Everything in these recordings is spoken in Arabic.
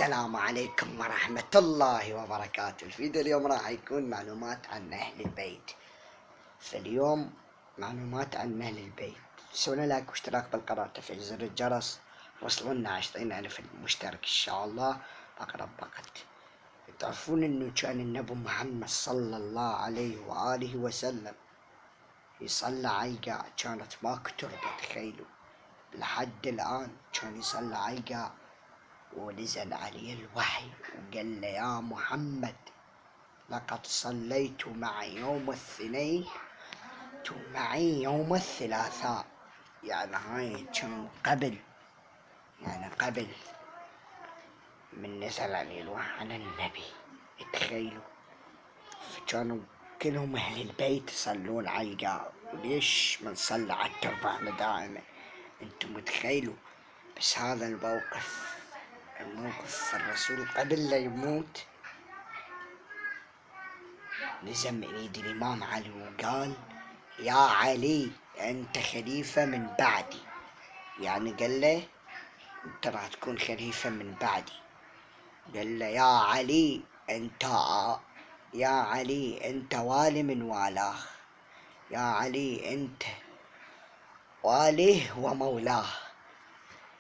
السلام عليكم ورحمة الله وبركاته. الفيديو اليوم راح يكون معلومات عن أهل البيت. فاليوم معلومات عن أهل البيت. سوينا لايك واشتراك بالقناة، تفعيل زر الجرس، وصلونا 20,000 مشترك إن شاء الله بأقرب وقت. تعرفون إنه كان النبي محمد صلى الله عليه وآله وسلم يصلى عيقة كانت ماكو تربة، تخيلوا لحد الآن كان يصلى عيقة. ونزل عليه الوحي وقال له يا محمد لقد صليت معي يوم الاثنين ومعي يوم الثلاثاء. يعني هاي كان قبل من نزل عليه الوحي على النبي. تخيلوا فكانوا كلهم أهل البيت يصلون علقة. وليش ما نصلي على التربة احنا دائما؟ انتم متخيلوا؟ بس هذا الموقف الرسول قبل لا يموت نزل من ايد الامام علي وقال يا علي انت خليفة من بعدي. يعني قال له انت راح تكون خليفة من بعدي. قال له يا علي انت والي من والاه. يا علي انت واليه ومولاه.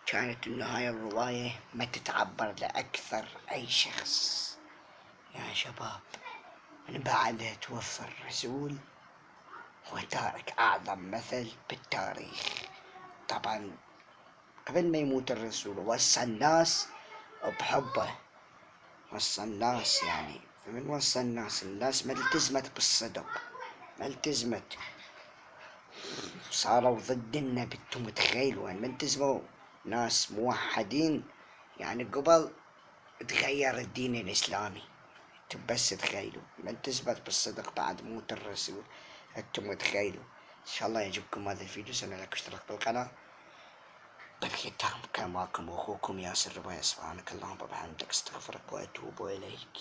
كانت انه هاي الرواية ما تتعبر لأكثر أي شخص يا شباب. من بعدها توفى الرسول وتارك أعظم مثل بالتاريخ. طبعا قبل ما يموت الرسول وصى الناس بحبه، وصى الناس يعني فمن وصى الناس ما التزمت بالصدق، ما التزمت، صاروا ضد النبي. انتم متخيلوا ما التزموا ناس موحدين؟ يعني قبل تغير الدين الإسلامي. انتم بس تخيلوا ما التزمت بالصدق بعد موت الرسول. انتم متخيلوا؟ ان شاء الله يعجبكم هذا الفيديو، سووا لايك واشتراك بالقناة. بالختام كان معكم اخوكم ياسر ربيع. سبحانك اللهم وبحمدك استغفرك واتوب اليك.